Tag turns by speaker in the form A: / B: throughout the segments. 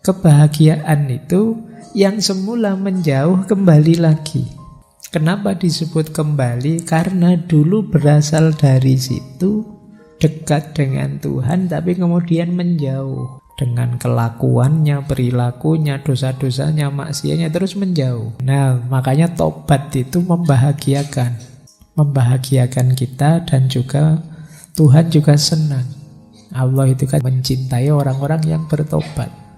A: Kebahagiaan itu yang semula menjauh kembali lagi. Kenapa disebut kembali? Karena dulu berasal dari situ, dekat dengan Tuhan, tapi kemudian menjauh. Dengan kelakuannya, perilakunya, dosa-dosanya, maksiatnya terus menjauh. Nah, makanya tobat itu membahagiakan. Membahagiakan kita dan juga Tuhan juga senang. Allah itu kan mencintai orang-orang yang bertobat.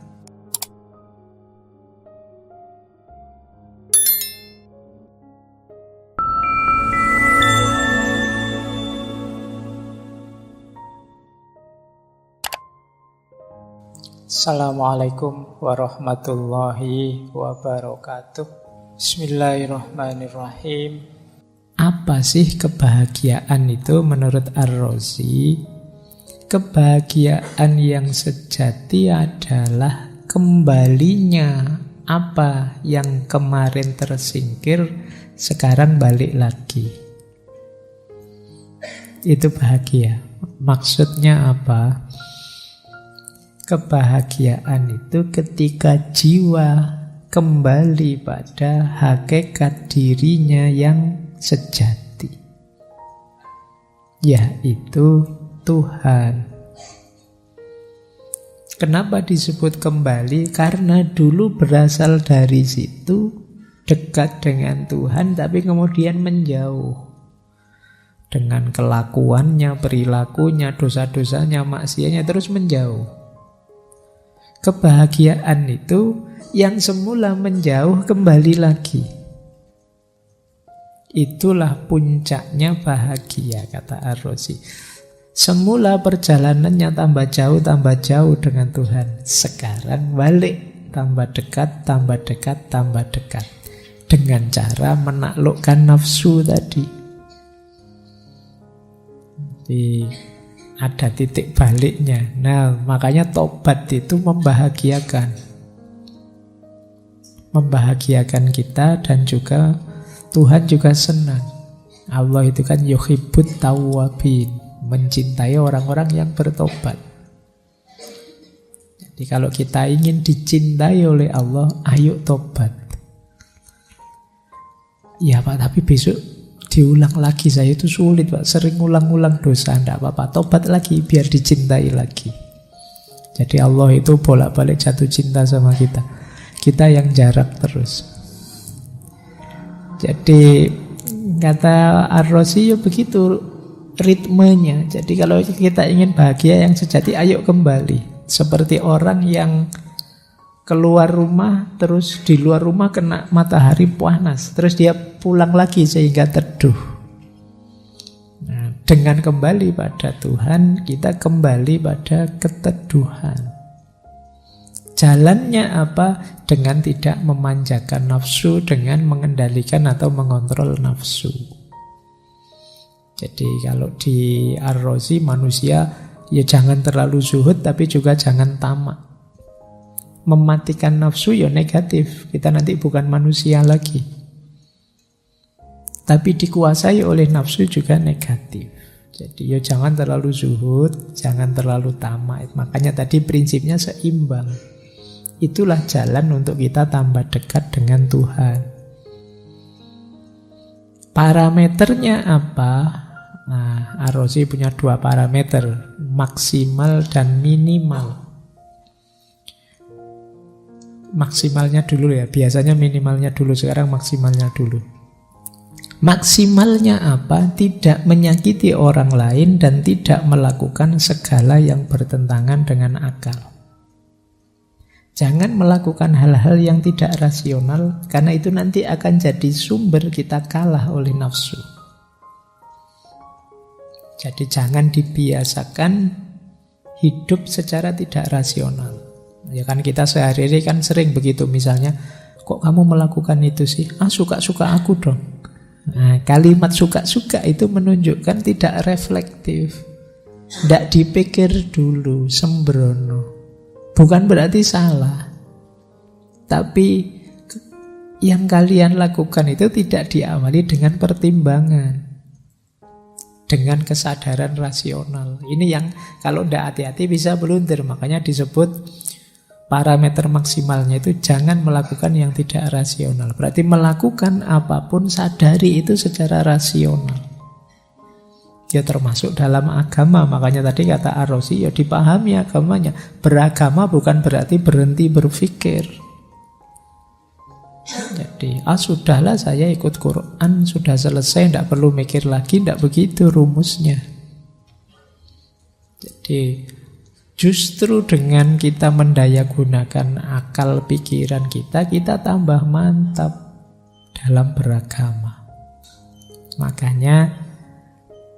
A: Assalamualaikum warahmatullahi wabarakatuh. Bismillahirrahmanirrahim. Apa sih kebahagiaan itu menurut Ar-Razi? Kebahagiaan yang sejati adalah kembalinya apa yang kemarin tersingkir, sekarang balik lagi. Itu bahagia. Maksudnya apa? Kebahagiaan itu ketika jiwa kembali pada hakikat dirinya yang sejati, yaitu Tuhan. Kenapa disebut kembali? Karena dulu berasal dari situ, dekat dengan Tuhan, tapi kemudian menjauh. Dengan kelakuannya, perilakunya, dosa-dosanya, maksiatnya terus menjauh. Kebahagiaan itu yang semula menjauh kembali lagi. Itulah puncaknya bahagia, kata Ar-Razi. Semula perjalanannya tambah jauh dengan Tuhan. Sekarang balik, tambah dekat, tambah dekat, tambah dekat. Dengan cara menaklukkan nafsu tadi. Ada titik baliknya. Nah, makanya tobat itu membahagiakan. Membahagiakan kita dan juga Tuhan juga senang. Allah itu kan yuhibbut tawwabin, mencintai orang-orang yang bertobat. Jadi kalau kita ingin dicintai oleh Allah, ayo tobat. Ya Pak, tapi besok diulang lagi, saya itu sulit Pak, sering ulang-ulang dosa. Tidak apa-apa, tobat lagi biar dicintai lagi. Jadi Allah itu bolak-balik jatuh cinta sama kita. Kita yang jarak terus. Jadi kata Ar-Razi ya begitu ritmenya. Jadi kalau kita ingin bahagia yang sejati, ayo kembali. Seperti orang yang keluar rumah, terus di luar rumah kena matahari panas, terus dia pulang lagi sehingga teduh. Nah, dengan kembali pada Tuhan, kita kembali pada keteduhan. Jalannya apa? Dengan tidak memanjakan nafsu, dengan mengendalikan atau mengontrol nafsu. Jadi kalau di Ar-Razi manusia ya jangan terlalu zuhud, tapi juga jangan tamak. Mematikan nafsu ya negatif. Kita nanti bukan manusia lagi. Tapi dikuasai oleh nafsu juga negatif. Jadi ya jangan terlalu zuhud, jangan terlalu tamak. Makanya tadi prinsipnya seimbang. Itulah jalan untuk kita tambah dekat dengan Tuhan. Parameternya apa? Nah, Ar-Razi punya 2 parameter, maksimal dan minimal. Maksimalnya dulu ya, biasanya minimalnya dulu, sekarang maksimalnya dulu. Maksimalnya apa? Tidak menyakiti orang lain dan tidak melakukan segala yang bertentangan dengan akal. Jangan melakukan hal-hal yang tidak rasional, karena itu nanti akan jadi sumber kita kalah oleh nafsu. Jadi jangan dibiasakan hidup secara tidak rasional. Ya kan kita sehari-hari kan sering begitu, misalnya, kok kamu melakukan itu sih? Suka-suka aku dong. Nah, kalimat suka-suka itu menunjukkan tidak reflektif. Tidak dipikir dulu, sembrono. Bukan berarti salah. Tapi yang kalian lakukan itu tidak diawali dengan pertimbangan, dengan kesadaran rasional. Ini yang kalau tidak hati-hati bisa blunder. Makanya disebut parameter maksimalnya itu jangan melakukan yang tidak rasional. Berarti melakukan apapun sadari itu secara rasional. Ya termasuk dalam agama. Makanya tadi kata Ar-Razi, ya dipahami agamanya. Beragama bukan berarti berhenti berpikir. Jadi, sudahlah saya ikut Quran, sudah selesai, tidak perlu mikir lagi, tidak begitu rumusnya. Jadi, justru dengan kita mendayagunakan akal pikiran kita tambah mantap dalam beragama. Makanya,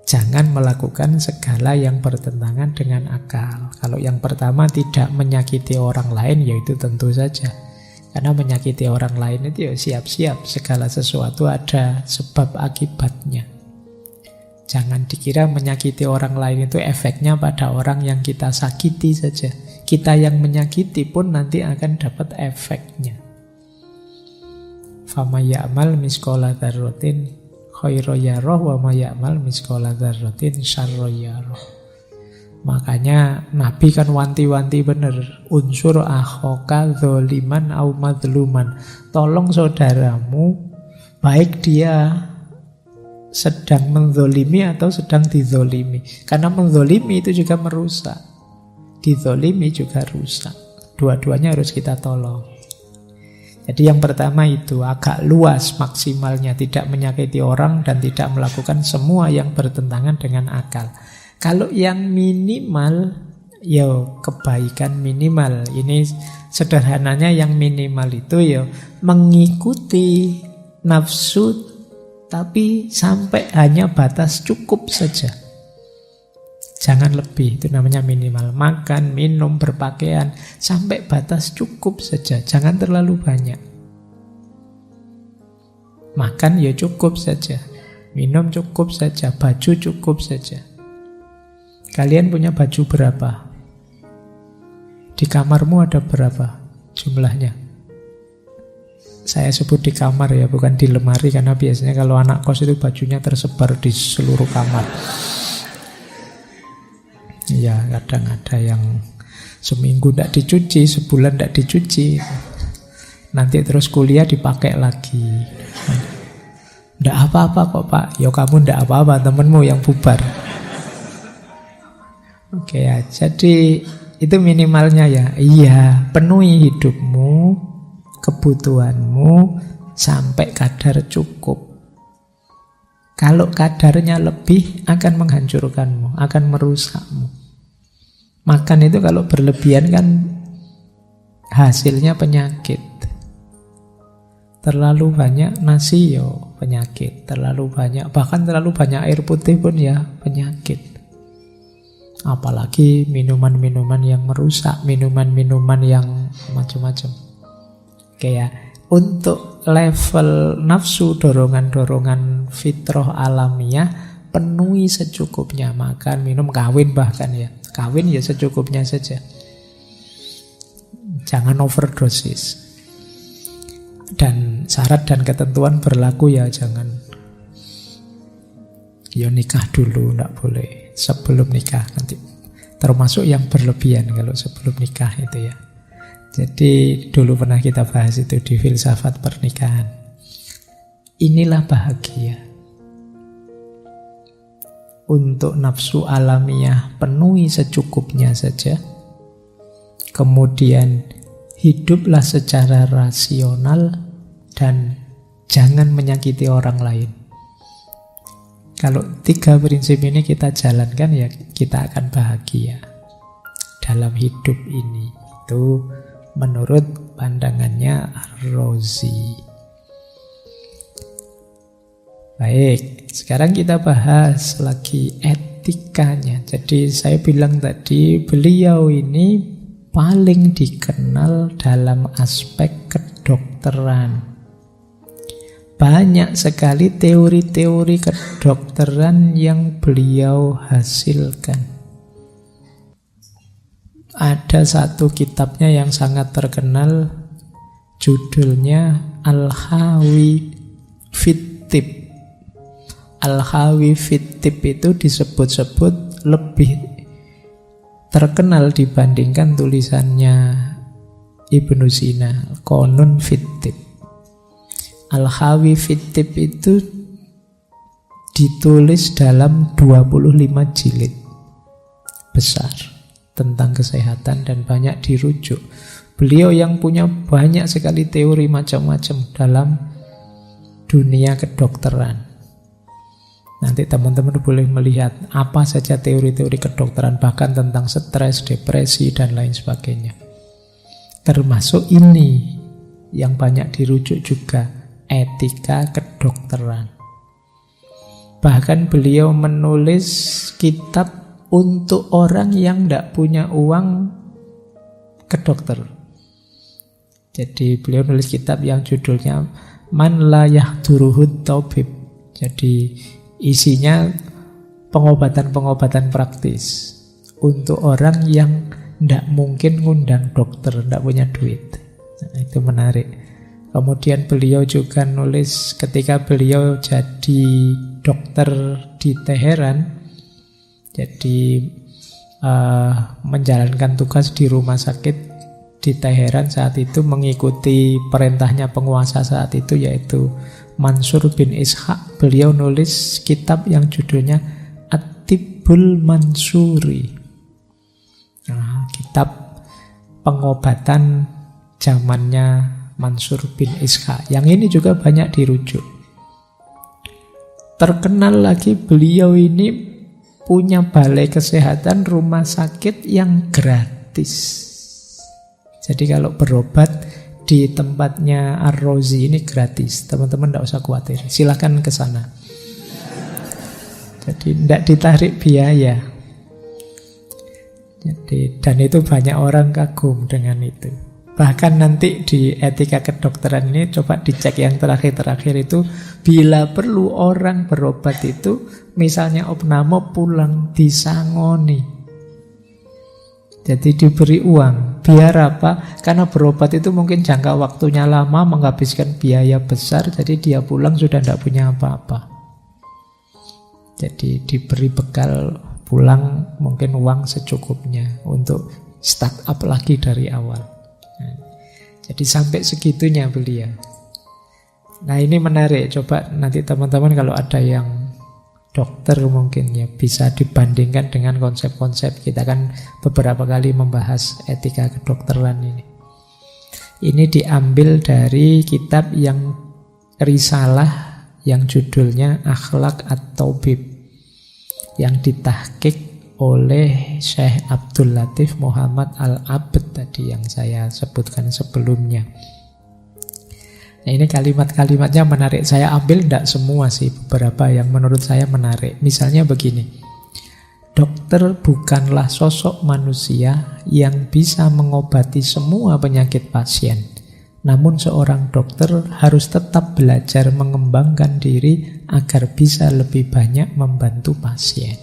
A: jangan melakukan segala yang bertentangan dengan akal. Kalau yang pertama tidak menyakiti orang lain, yaitu tentu saja. Karena menyakiti orang lain itu ya siap-siap, segala sesuatu ada sebab akibatnya. Jangan dikira menyakiti orang lain itu efeknya pada orang yang kita sakiti saja. Kita yang menyakiti pun nanti akan dapat efeknya. فَمَنْ يَعْمَلْ مِثْقَالَ ذَرَّةٍ خَيْرًا يَرَهُ وَمَنْ يَعْمَلْ مِثْقَالَ ذَرَّةٍ شَرًّا يَرَهُ. Makanya Nabi kan wanti-wanti bener, unsur akhoka dzaliman au madluman. Tolong saudaramu, baik dia sedang menzolimi atau sedang dizolimi. Karena menzolimi itu juga merusak, dizolimi juga rusak. Dua-duanya harus kita tolong. Jadi yang pertama itu agak luas maksimalnya, tidak menyakiti orang dan tidak melakukan semua yang bertentangan dengan akal. Kalau yang minimal, ya kebaikan minimal. Ini sederhananya yang minimal itu ya mengikuti nafsu, tapi sampai hanya batas cukup saja. Jangan lebih, itu namanya minimal. Makan, minum, berpakaian, sampai batas cukup saja. Jangan terlalu banyak. Makan ya cukup saja, minum cukup saja, baju cukup saja. Kalian punya baju berapa? Di kamarmu ada berapa jumlahnya? Saya sebut di kamar ya, bukan di lemari. Karena biasanya kalau anak kos itu bajunya tersebar di seluruh kamar. Ya, kadang ada yang seminggu tidak dicuci, sebulan tidak dicuci. Nanti terus kuliah dipakai lagi. Tidak apa-apa kok Pak. Ya kamu tidak apa-apa, temenmu yang bubar. Oke ya, jadi itu minimalnya ya. Iya, penuhi hidupmu, kebutuhanmu sampai kadar cukup. Kalau kadarnya lebih akan menghancurkanmu, akan merusakmu. Makan itu kalau berlebihan kan hasilnya penyakit. Terlalu banyak nasi yo penyakit, terlalu banyak, bahkan terlalu banyak air putih pun ya penyakit. Apalagi minuman-minuman yang merusak, minuman-minuman yang macam-macam. Kayak untuk level nafsu, dorongan-dorongan fitrah alamiah, penuhi secukupnya. Makan, minum, kawin bahkan ya. Kawin ya secukupnya saja. Jangan overdosis. Dan syarat dan ketentuan berlaku ya, jangan ya nikah dulu, enggak boleh sebelum nikah nanti. Termasuk yang berlebihan kalau sebelum nikah itu ya. Jadi dulu pernah kita bahas itu di filsafat pernikahan. Inilah bahagia. Untuk nafsu alamiah penuhi secukupnya saja. Kemudian hiduplah secara rasional dan jangan menyakiti orang lain. Kalau 3 prinsip ini kita jalankan ya kita akan bahagia dalam hidup ini. Itu menurut pandangannya Ar-Razi. Baik, sekarang kita bahas lagi etikanya. Jadi saya bilang tadi beliau ini paling dikenal dalam aspek kedokteran. Banyak sekali teori-teori kedokteran yang beliau hasilkan. Ada satu kitabnya yang sangat terkenal, judulnya Al-Hawi Fit-Tib. Al-Hawi Fit-Tib itu disebut-sebut lebih terkenal dibandingkan tulisannya Ibnu Sina, Qanun Fittib. Al-Hawi Fittib itu ditulis dalam 25 jilid besar tentang kesehatan dan banyak dirujuk. Beliau yang punya banyak sekali teori macam-macam dalam dunia kedokteran. Nanti teman-teman boleh melihat apa saja teori-teori kedokteran, bahkan tentang stres, depresi, dan lain sebagainya. Termasuk ini yang banyak dirujuk juga, etika kedokteran. Bahkan beliau menulis kitab untuk orang yang tidak punya uang ke dokter. Jadi beliau nulis kitab yang judulnya Man la yahduruhut tabib. Jadi isinya pengobatan-pengobatan praktis untuk orang yang tidak mungkin ngundang dokter, tidak punya duit. Nah, itu menarik. Kemudian beliau juga nulis ketika beliau jadi dokter di Teheran, jadi menjalankan tugas di rumah sakit di Teheran saat itu, mengikuti perintahnya penguasa saat itu yaitu Mansur bin Ishaq. Beliau nulis kitab yang judulnya At-Tibbul Mansuri. Nah, kitab pengobatan zamannya Mansur bin Ishaq. Yang ini juga banyak dirujuk. Terkenal lagi beliau ini punya balai kesehatan, rumah sakit yang gratis. Jadi kalau berobat di tempatnya Ar-Razi ini gratis. Teman-teman tidak usah khawatir. Silakan ke sana. Jadi tidak ditarik biaya. Jadi, dan itu banyak orang kagum dengan itu. Bahkan nanti di etika kedokteran ini coba dicek yang terakhir-terakhir itu, bila perlu orang berobat itu, misalnya opname pulang disangoni. Jadi diberi uang. Biar apa? Karena berobat itu mungkin jangka waktunya lama, menghabiskan biaya besar, jadi dia pulang sudah tidak punya apa-apa. Jadi diberi bekal pulang mungkin uang secukupnya untuk start up lagi dari awal. Jadi sampai segitunya beliau. Nah ini menarik. Coba nanti teman-teman kalau ada yang dokter mungkin ya bisa dibandingkan dengan konsep-konsep. Kita kan beberapa kali membahas etika kedokteran ini. Ini diambil dari kitab yang risalah yang judulnya Akhlak at-Tabib, yang ditahqiq oleh Syekh Abdul Latif Muhammad Al-Abd tadi yang saya sebutkan sebelumnya. Nah ini kalimat-kalimatnya menarik. Saya ambil tidak semua sih, beberapa yang menurut saya menarik. Misalnya begini, dokter bukanlah sosok manusia yang bisa mengobati semua penyakit pasien. Namun seorang dokter harus tetap belajar mengembangkan diri agar bisa lebih banyak membantu pasien.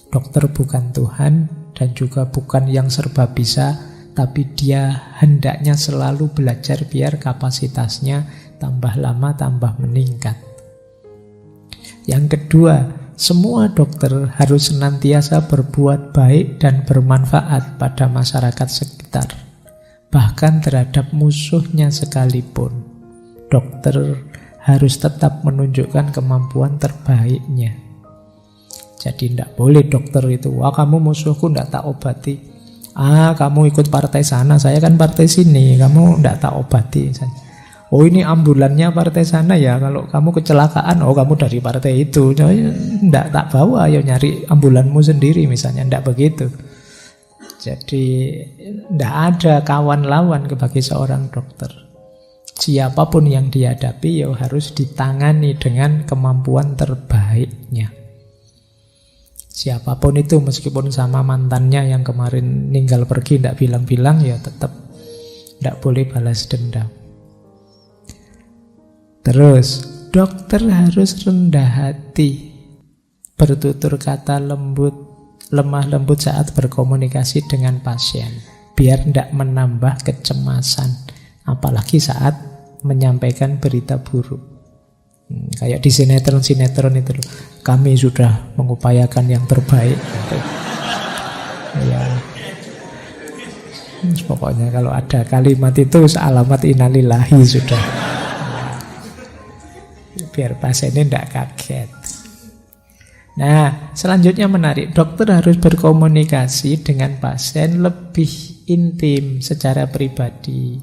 A: Dokter bukan Tuhan dan juga bukan yang serba bisa, tapi dia hendaknya selalu belajar biar kapasitasnya tambah lama tambah meningkat. Yang kedua, semua dokter harus senantiasa berbuat baik dan bermanfaat pada masyarakat sekitar, bahkan terhadap musuhnya sekalipun. Dokter harus tetap menunjukkan kemampuan terbaiknya. Jadi tidak boleh dokter itu, wah kamu musuhku tidak tak obati. Kamu ikut partai sana, saya kan partai sini, kamu tidak tak obati. Oh ini ambulannya partai sana ya, kalau kamu kecelakaan, oh kamu dari partai itu. Tidak tak bawa, ayo nyari ambulanmu sendiri misalnya, tidak begitu. Jadi tidak ada kawan lawan bagi seorang dokter. Siapapun yang dihadapi ya harus ditangani dengan kemampuan terbaiknya. Siapapun itu, meskipun sama mantannya yang kemarin ninggal pergi tidak bilang-bilang, ya tetap tidak boleh balas dendam. Terus dokter harus rendah hati, bertutur kata lembut, lemah lembut saat berkomunikasi dengan pasien, biar tidak menambah kecemasan, apalagi saat menyampaikan berita buruk. Kayak di sinetron-sinetron itu loh, kami sudah mengupayakan yang terbaik. Ya. Pokoknya kalau ada kalimat itu alamat innalillahi sudah. Biar pasiennya tidak kaget. Nah, selanjutnya menarik. Dokter harus berkomunikasi dengan pasien lebih intim secara pribadi.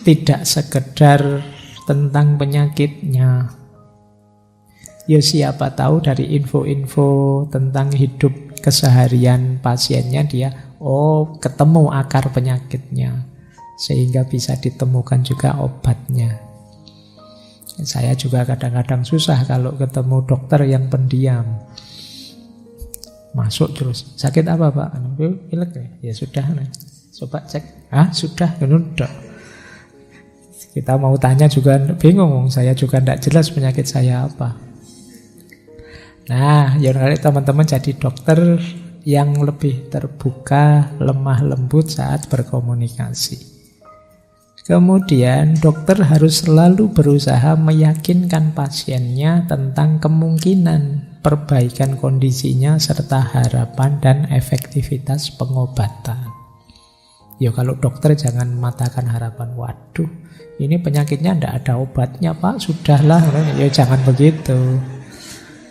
A: Tidak sekedar tentang penyakitnya. Ya siapa tahu dari info-info tentang hidup keseharian pasiennya dia, ketemu akar penyakitnya. Sehingga bisa ditemukan juga obatnya. Saya juga kadang-kadang susah kalau ketemu dokter yang pendiam. Masuk terus, sakit apa Pak? Pilek ya sudah, coba cek. Sudah, udah. Kita mau tanya juga bingung, saya juga tidak jelas penyakit saya apa. Nah, ya teman-teman jadi dokter yang lebih terbuka, lemah lembut saat berkomunikasi. Kemudian dokter harus selalu berusaha meyakinkan pasiennya tentang kemungkinan perbaikan kondisinya serta harapan dan efektivitas pengobatan. Ya kalau dokter jangan matakan harapan, waduh ini penyakitnya tidak ada obatnya Pak, sudahlah. Ya jangan begitu.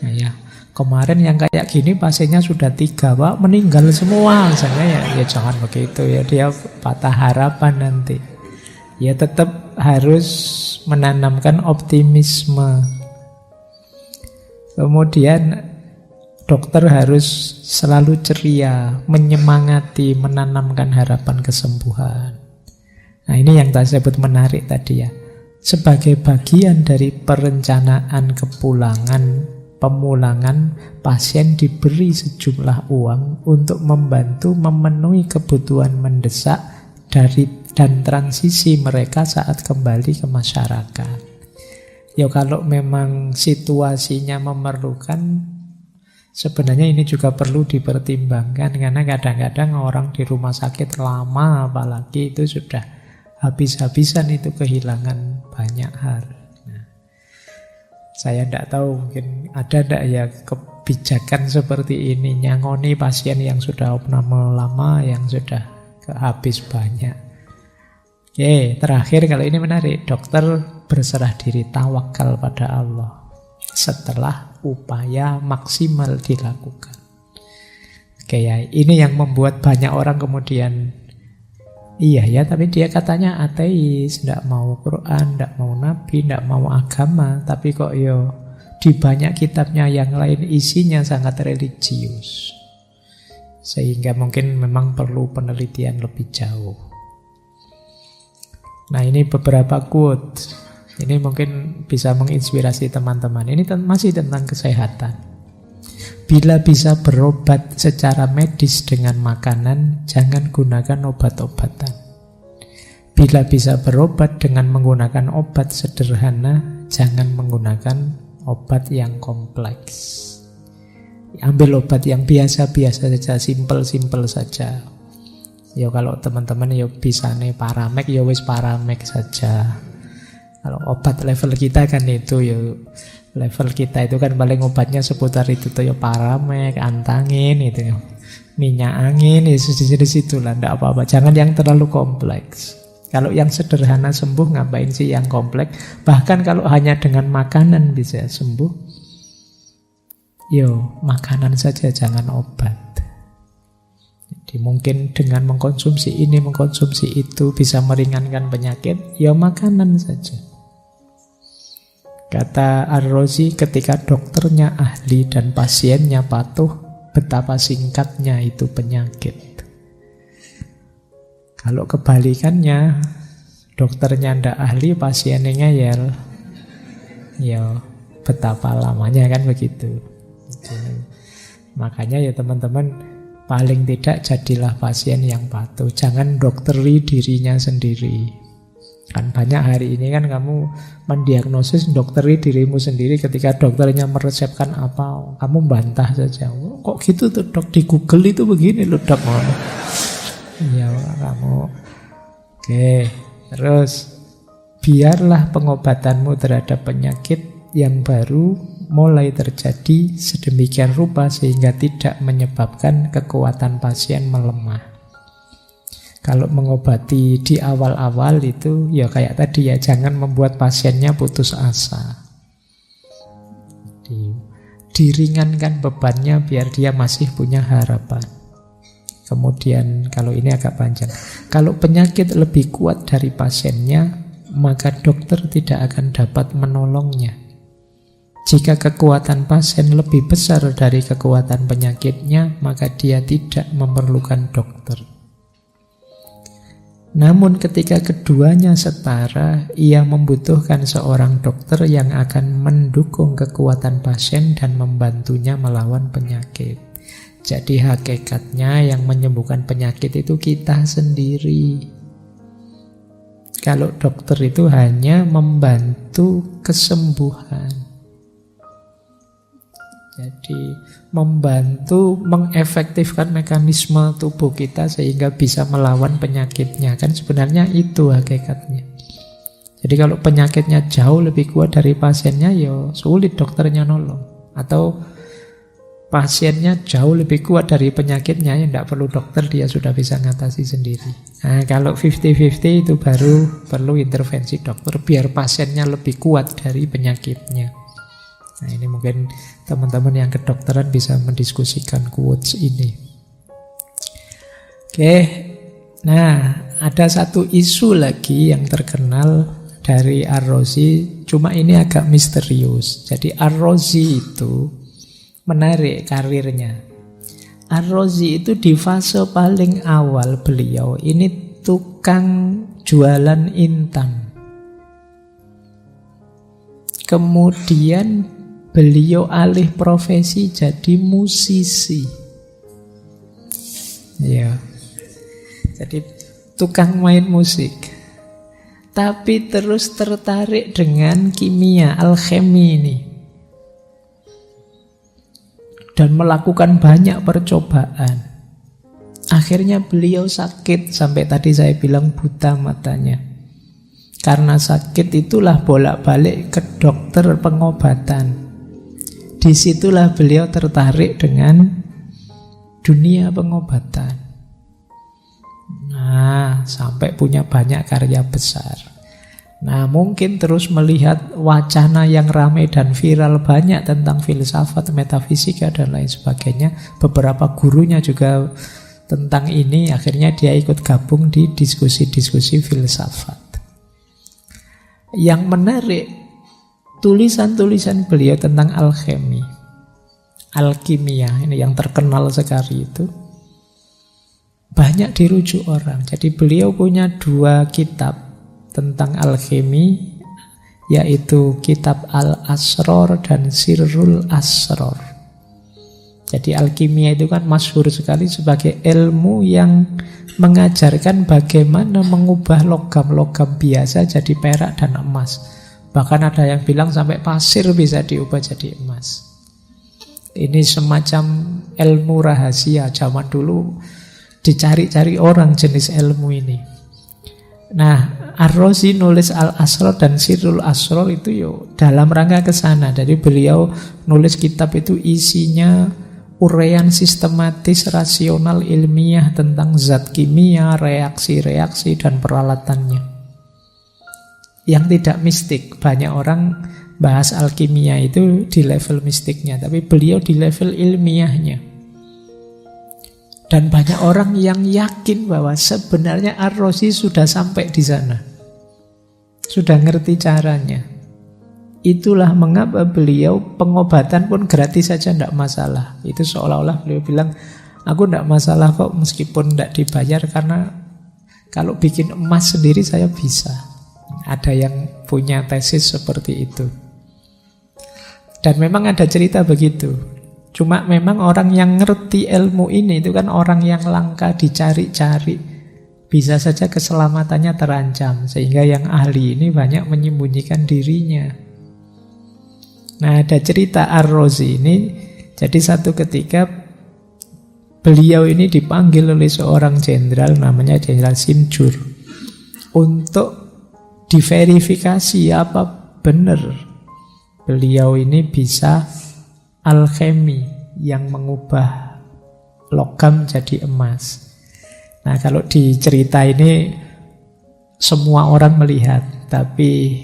A: Nah, ya kemarin yang kayak gini pasiennya sudah 3 Pak, meninggal semua misalnya, ya jangan begitu ya, dia patah harapan nanti. Ya tetap harus menanamkan optimisme. Kemudian dokter harus selalu ceria, menyemangati, menanamkan harapan kesembuhan. Nah ini yang saya sebut menarik tadi ya. Sebagai bagian dari perencanaan pemulangan, pasien diberi sejumlah uang untuk membantu memenuhi kebutuhan mendesak dan transisi mereka saat kembali ke masyarakat. Ya kalau memang situasinya memerlukan, sebenarnya ini juga perlu dipertimbangkan, karena kadang-kadang orang di rumah sakit lama apalagi itu sudah habis-habisan itu kehilangan banyak hal. Saya tidak tahu, mungkin ada tidak ya kebijakan seperti ini, nyangoni pasien yang sudah opname lama, yang sudah habis banyak. Oke, terakhir kalau ini menarik, dokter berserah diri, tawakal pada Allah setelah upaya maksimal dilakukan. Oke ya, ini yang membuat banyak orang kemudian iya ya, tapi dia katanya ateis, tidak mau Quran, tidak mau Nabi, tidak mau agama, tapi kok di banyak kitabnya yang lain isinya sangat religius. Sehingga mungkin memang perlu penelitian lebih jauh. Nah ini beberapa quote, ini mungkin bisa menginspirasi teman-teman. Ini masih tentang kesehatan. Bila bisa berobat secara medis dengan makanan, jangan gunakan obat-obatan. Bila bisa berobat dengan menggunakan obat sederhana, jangan menggunakan obat yang kompleks. Ambil obat yang biasa-biasa saja, simpel-simpel saja. Ya kalau teman-teman bisa nih Paramek, ya wis Paramek saja. Kalau obat level kita kan itu level kita itu kan paling obatnya seputar itu tuh ya Paramek, Antangin itu ya. Minyak angin, jenis itulah, enggak apa-apa. Jangan yang terlalu kompleks. Kalau yang sederhana sembuh, ngapain sih yang kompleks? Bahkan kalau hanya dengan makanan bisa sembuh, makanan saja, jangan obat. Jadi mungkin dengan mengkonsumsi ini, mengkonsumsi itu bisa meringankan penyakit, makanan saja. Kata Ar-Razi, ketika dokternya ahli dan pasiennya patuh, betapa singkatnya itu penyakit. Kalau kebalikannya, dokternya ndak ahli, pasiennya ngeyel, betapa lamanya kan begitu. Makanya teman-teman, paling tidak jadilah pasien yang patuh. Jangan dokteri dirinya sendiri. Kan banyak hari ini kan kamu mendiagnosis dokteri dirimu sendiri, ketika dokternya meresepkan apa, kamu bantah saja. Kok gitu tuh dok, di Google itu begini loh dok. Kamu. Oke, terus biarlah pengobatanmu terhadap penyakit yang baru mulai terjadi sedemikian rupa sehingga tidak menyebabkan kekuatan pasien melemah. Kalau mengobati di awal-awal itu ya kayak tadi ya, jangan membuat pasiennya putus asa. Diringankan bebannya biar dia masih punya harapan. Kemudian kalau ini agak panjang, kalau penyakit lebih kuat dari pasiennya, maka dokter tidak akan dapat menolongnya. Jika kekuatan pasien lebih besar dari kekuatan penyakitnya, maka dia tidak memerlukan dokter. Namun ketika keduanya setara, ia membutuhkan seorang dokter yang akan mendukung kekuatan pasien dan membantunya melawan penyakit. Jadi hakikatnya yang menyembuhkan penyakit itu kita sendiri. Kalau dokter itu hanya membantu kesembuhan. Jadi membantu mengefektifkan mekanisme tubuh kita sehingga bisa melawan penyakitnya. Kan sebenarnya itu hakikatnya. Jadi kalau penyakitnya jauh lebih kuat dari pasiennya, ya sulit dokternya nolong. Atau pasiennya jauh lebih kuat dari penyakitnya, ya tidak perlu dokter, dia sudah bisa ngatasi sendiri. Nah, kalau 50-50 itu baru perlu intervensi dokter biar pasiennya lebih kuat dari penyakitnya. Nah, ini mungkin teman-teman yang kedokteran bisa mendiskusikan quotes ini. Oke, nah ada satu isu lagi yang terkenal dari Ar-Razi, cuma ini agak misterius. Jadi Ar-Razi itu menarik karirnya. Ar-Razi itu di fase paling awal beliau ini tukang jualan intan. Kemudian beliau alih profesi jadi musisi. Ya. Jadi tukang main musik. Tapi terus tertarik dengan kimia, alkemi ini. Dan melakukan banyak percobaan. Akhirnya beliau sakit, sampai tadi saya bilang buta matanya. Karena sakit itulah bolak-balik ke dokter pengobatan. Disitulah beliau tertarik dengan dunia pengobatan. Nah, sampai punya banyak karya besar. Nah, mungkin terus melihat wacana yang ramai dan viral banyak tentang filsafat, metafisika, dan lain sebagainya. Beberapa gurunya juga tentang ini. Akhirnya dia ikut gabung di diskusi-diskusi filsafat. Yang menarik, tulisan-tulisan beliau tentang alkemi, alkimia, ini yang terkenal sekali itu, banyak dirujuk orang. Jadi beliau punya 2 kitab tentang alkemi, yaitu kitab Al-Asror dan Sirrul Asror. Jadi alkimia itu kan masyhur sekali sebagai ilmu yang mengajarkan bagaimana mengubah logam-logam biasa jadi perak dan emas. Bahkan ada yang bilang sampai pasir bisa diubah jadi emas. Ini semacam ilmu rahasia. Zaman dulu dicari-cari orang jenis ilmu ini. Nah, Ar-Razi nulis Al-Asror dan Sirrul Asror itu dalam rangka ke sana. Jadi beliau nulis kitab itu isinya uraian sistematis, rasional, ilmiah tentang zat kimia, reaksi-reaksi, dan peralatannya. Yang tidak mistik. Banyak orang bahas alkimia itu di level mistiknya, tapi beliau di level ilmiahnya. Dan banyak orang yang yakin bahwa sebenarnya Ar-Razi sudah sampai di sana, sudah ngerti caranya. Itulah mengapa beliau pengobatan pun gratis saja, tidak masalah. Itu seolah-olah beliau bilang, aku tidak masalah kok meskipun tidak dibayar, karena kalau bikin emas sendiri saya bisa. Ada yang punya tesis seperti itu. Dan memang ada cerita begitu. Cuma memang orang yang ngerti ilmu ini itu kan orang yang langka dicari-cari. Bisa saja keselamatannya terancam. Sehingga yang ahli ini banyak menyembunyikan dirinya. Nah, ada cerita Ar-Razi ini. Jadi satu ketika beliau ini dipanggil oleh seorang jenderal, namanya Jenderal Sinjur, untuk diverifikasi apa benar beliau ini bisa alkemi yang mengubah logam jadi emas. Nah, kalau di cerita ini semua orang melihat, tapi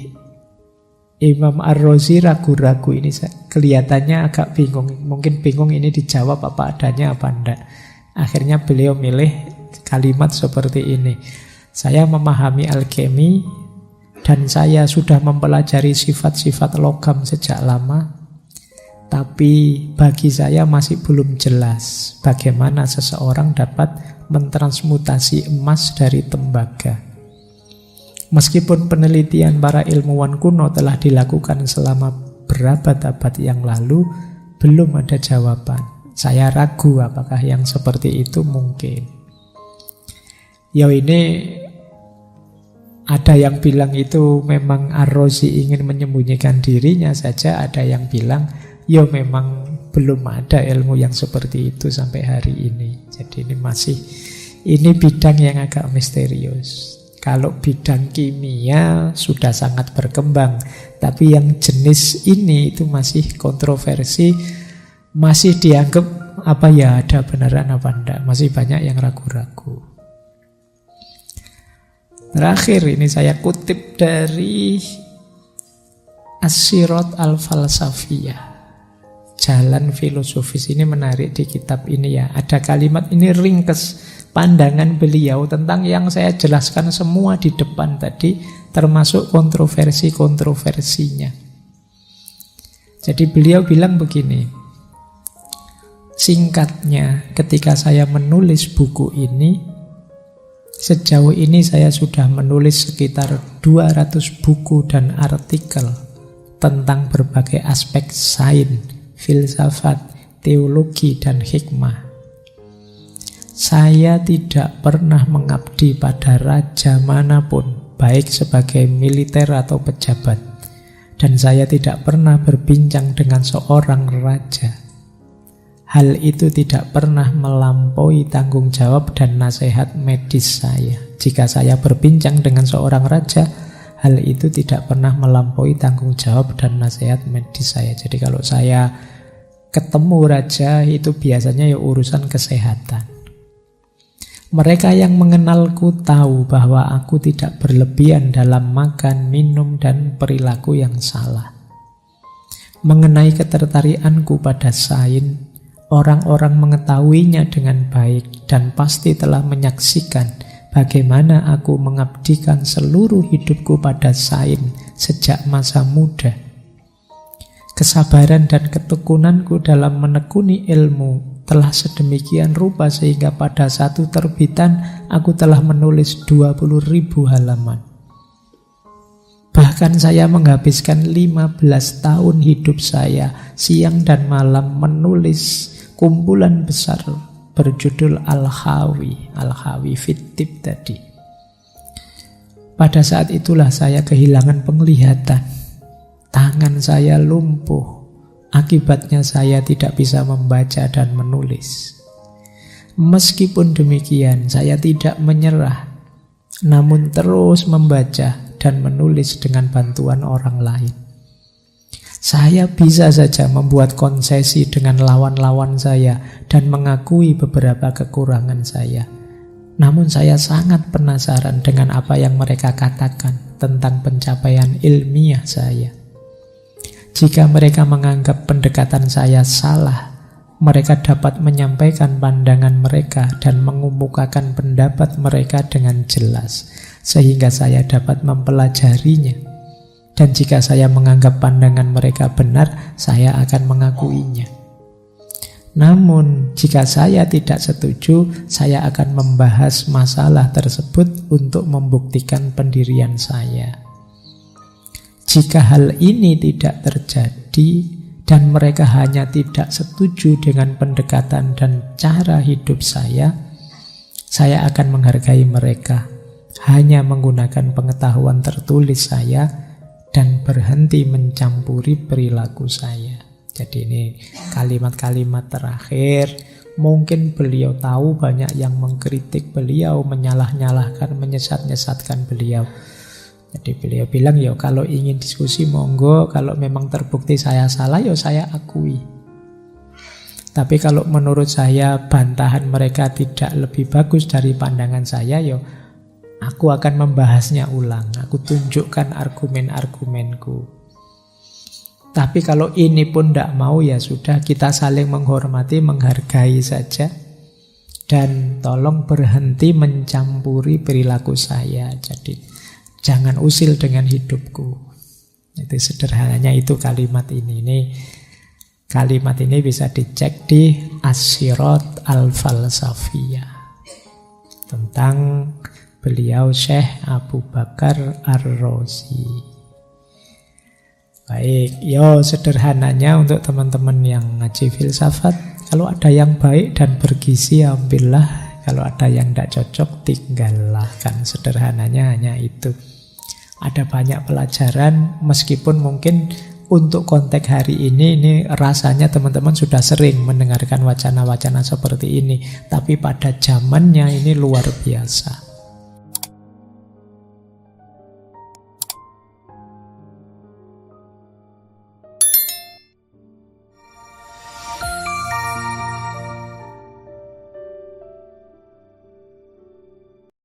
A: Imam Ar-Razi ragu-ragu ini, kelihatannya agak bingung. Mungkin bingung ini dijawab apa adanya apa enggak. Akhirnya beliau milih kalimat seperti ini. Saya memahami alkemi dan saya sudah mempelajari sifat-sifat logam sejak lama. Tapi bagi saya masih belum jelas bagaimana seseorang dapat mentransmutasi emas dari tembaga. Meskipun penelitian para ilmuwan kuno telah dilakukan selama berabad-abad yang lalu, belum ada jawaban. Saya ragu apakah yang seperti itu mungkin. Ya ini ada yang bilang itu memang Ar-Razi ingin menyembunyikan dirinya saja, ada yang bilang ya memang belum ada ilmu yang seperti itu sampai hari ini. Jadi ini bidang yang agak misterius. Kalau bidang kimia sudah sangat berkembang, tapi yang jenis ini itu masih kontroversi, masih dianggap apa ya ada beneran apa enggak, masih banyak yang ragu-ragu. Terakhir ini saya kutip dari As-Sirat Al-Falsafiyah, jalan filosofis. Ini menarik di kitab ini ya. Ada kalimat ini ringkes pandangan beliau tentang yang saya jelaskan semua di depan tadi, termasuk kontroversi-kontroversinya. Jadi beliau bilang begini, singkatnya, ketika saya menulis buku ini, sejauh ini saya sudah menulis sekitar 200 buku dan artikel tentang berbagai aspek sains, filsafat, teologi, dan hikmah. Saya tidak pernah mengabdi pada raja manapun, baik sebagai militer atau pejabat. Dan saya tidak pernah berbincang dengan seorang raja. Hal itu tidak pernah melampaui tanggung jawab dan nasihat medis saya. Jika saya berbincang dengan seorang raja, hal itu tidak pernah melampaui tanggung jawab dan nasihat medis saya. Jadi kalau saya ketemu raja itu biasanya ya urusan kesehatan. Mereka yang mengenalku tahu bahwa aku tidak berlebihan dalam makan, minum, dan perilaku yang salah. Mengenai ketertarikanku pada sains, orang-orang mengetahuinya dengan baik dan pasti telah menyaksikan bagaimana aku mengabdikan seluruh hidupku pada sains sejak masa muda. Kesabaran dan ketekunanku dalam menekuni ilmu telah sedemikian rupa sehingga pada satu terbitan aku telah menulis 20.000 halaman. Bahkan saya menghabiskan 15 tahun hidup saya siang dan malam menulis kumpulan besar berjudul Al-Hawi Fit-Tib tadi. Pada saat itulah saya kehilangan penglihatan. Tangan saya lumpuh. Akibatnya saya tidak bisa membaca dan menulis. Meskipun demikian, saya tidak menyerah, namun terus membaca dan menulis dengan bantuan orang lain. Saya bisa saja membuat konsesi dengan lawan-lawan saya dan mengakui beberapa kekurangan saya. Namun saya sangat penasaran dengan apa yang mereka katakan tentang pencapaian ilmiah saya. Jika mereka menganggap pendekatan saya salah, mereka dapat menyampaikan pandangan mereka dan mengemukakan pendapat mereka dengan jelas, sehingga saya dapat mempelajarinya. Dan jika saya menganggap pandangan mereka benar, saya akan mengakuinya. Namun, jika saya tidak setuju, saya akan membahas masalah tersebut untuk membuktikan pendirian saya. Jika hal ini tidak terjadi dan mereka hanya tidak setuju dengan pendekatan dan cara hidup saya akan menghargai mereka, hanya menggunakan pengetahuan tertulis saya dan berhenti mencampuri perilaku saya. Jadi ini kalimat-kalimat terakhir. Mungkin beliau tahu banyak yang mengkritik beliau, menyalah-nyalahkan, menyesat-nyesatkan beliau. Jadi beliau bilang, ya kalau ingin diskusi monggo, kalau memang terbukti saya salah, ya saya akui. Tapi kalau menurut saya bantahan mereka tidak lebih bagus dari pandangan saya, yo aku akan membahasnya ulang. Aku tunjukkan argumen-argumenku. Tapi kalau ini pun tidak mau, ya sudah, kita saling menghormati, menghargai saja. Dan tolong berhenti mencampuri perilaku saya. Jadi jangan usil dengan hidupku. Itu sederhananya itu kalimat ini. Kalimat ini bisa dicek di As-Sirat Al-Falsafiyah tentang beliau Syekh Abu Bakar Ar-Razi. Baik, sederhananya untuk teman-teman yang ngaji filsafat, kalau ada yang baik dan bergizi ambillah, kalau ada yang tidak cocok tinggallah. Kan sederhananya hanya itu. Ada banyak pelajaran, meskipun mungkin untuk konteks hari ini rasanya teman-teman sudah sering mendengarkan wacana-wacana seperti ini. Tapi pada zamannya ini luar biasa.